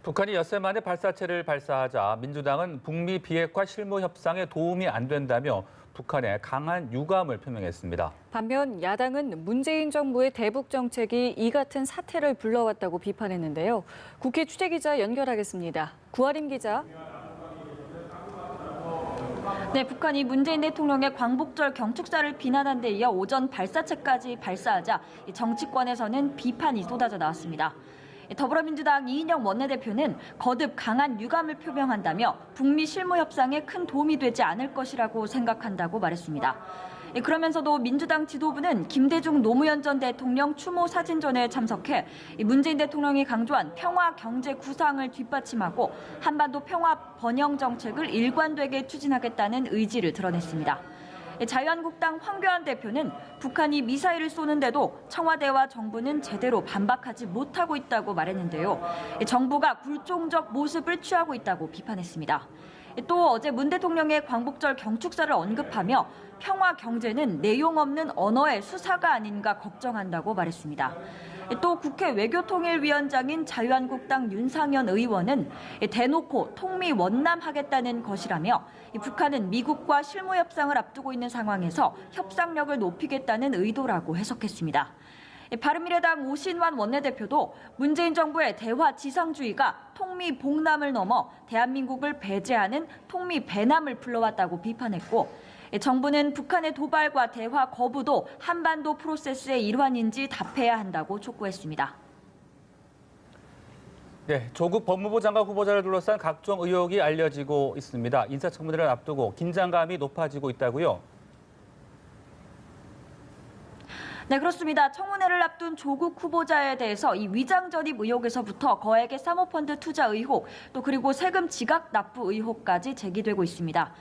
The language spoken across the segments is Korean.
북한이 엿새 만에 발사체를 발사하자 민주당은 북미 비핵화 실무 협상에 도움이 안 된다며 북한에 강한 유감을 표명했습니다. 반면 야당은 문재인 정부의 대북 정책이 이 같은 사태를 불러왔다고 비판했는데요. 국회 취재기자 연결하겠습니다. 구아림 기자. 네, 북한이 문재인 대통령의 광복절 경축사를 비난한 데 이어 오전 발사체까지 발사하자 정치권에서는 비판이 쏟아져 나왔습니다. 더불어민주당 이인영 원내대표는 거듭 강한 유감을 표명한다며 북미 실무 협상에 큰 도움이 되지 않을 것이라고 생각한다고 말했습니다. 그러면서도 민주당 지도부는 김대중 노무현 전 대통령 추모 사진전에 참석해 문재인 대통령이 강조한 평화 경제 구상을 뒷받침하고 한반도 평화 번영 정책을 일관되게 추진하겠다는 의지를 드러냈습니다. 자유한국당 황교안 대표는 북한이 미사일을 쏘는데도 청와대와 정부는 제대로 반박하지 못하고 있다고 말했는데요. 정부가 굴종적 모습을 취하고 있다고 비판했습니다. 또 어제 문 대통령의 광복절 경축사를 언급하며 평화 경제는 내용 없는 언어의 수사가 아닌가 걱정한다고 말했습니다. 또 국회 외교통일위원장인 자유한국당 윤상현 의원은 대놓고 통미 원남하겠다는 것이라며 북한은 미국과 실무 협상을 앞두고 있는 상황에서 협상력을 높이겠다는 의도라고 해석했습니다. 바른미래당 오신환 원내대표도 문재인 정부의 대화 지상주의가 통미 봉남을 넘어 대한민국을 배제하는 통미 배남을 불러왔다고 비판했고, 정부는 북한의 도발과 대화 거부도 한반도 프로세스의 일환인지 답해야 한다고 촉구했습니다. 네, 조국 법무부 장관 후보자를 둘러싼 각종 의혹이 알려지고 있습니다. 인사청문회를 앞두고 긴장감이 높아지고 있다고요? 네, 그렇습니다. 청문회를 앞둔 조국 후보자에 대해서 이 위장 전입 의혹에서부터 거액의 사모펀드 투자 의혹, 또 그리고 세금 지각 납부 의혹까지 제기되고 있습니다.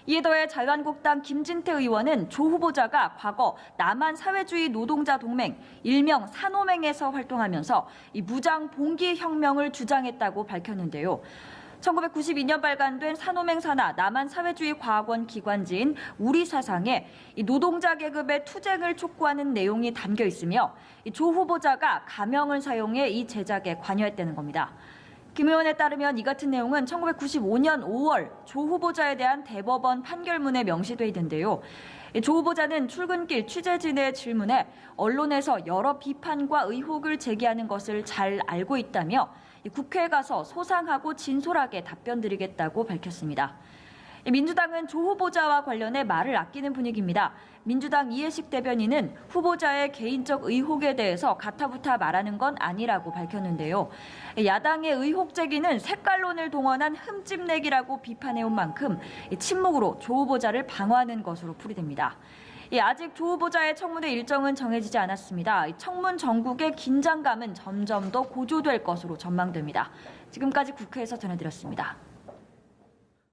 이에 더해 자유한국당 김진태 의원은 조 후보자가 과거 남한 사회주의 노동자 동맹, 일명 산호맹에서 활동하면서 이 무장 봉기 혁명을 주장했다고 밝혔는데요. 1992년 발간된 산호맹 산하 남한 사회주의 과학원 기관지인 우리사상에 이 노동자 계급의 투쟁을 촉구하는 내용이 담겨 있으며 조 후보자가 가명을 사용해 이 제작에 관여했다는 겁니다. 김 의원에 따르면 이 같은 내용은 1995년 5월 조 후보자에 대한 대법원 판결문에 명시돼 있는데요. 조 후보자는 출근길 취재진의 질문에 언론에서 여러 비판과 의혹을 제기하는 것을 잘 알고 있다며 국회에 가서 소상하고 진솔하게 답변드리겠다고 밝혔습니다. 민주당은 조 후보자와 관련해 말을 아끼는 분위기입니다. 민주당 이해식 대변인은 후보자의 개인적 의혹에 대해서 가타부타 말하는 건 아니라고 밝혔는데요. 야당의 의혹 제기는 색깔론을 동원한 흠집내기라고 비판해온 만큼 침묵으로 조 후보자를 방어하는 것으로 풀이됩니다. 아직 조 후보자의 청문회 일정은 정해지지 않았습니다. 청문 전국의 긴장감은 점점 더 고조될 것으로 전망됩니다. 지금까지 국회에서 전해드렸습니다.